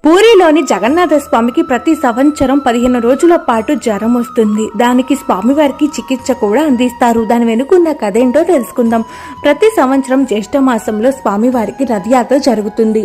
పూరిలోని జగన్నాథ స్వామికి ప్రతి సంవత్సరం 15 రోజుల పాటు జ్వరం వస్తుంది. దానికి స్వామివారికి చికిత్స కూడా అందిస్తారు. దాని వెనుకున్న కథ ఏంటో తెలుసుకుందాం. ప్రతి సంవత్సరం జ్యేష్ఠ మాసంలో స్వామివారికి రథయాత్ర జరుగుతుంది.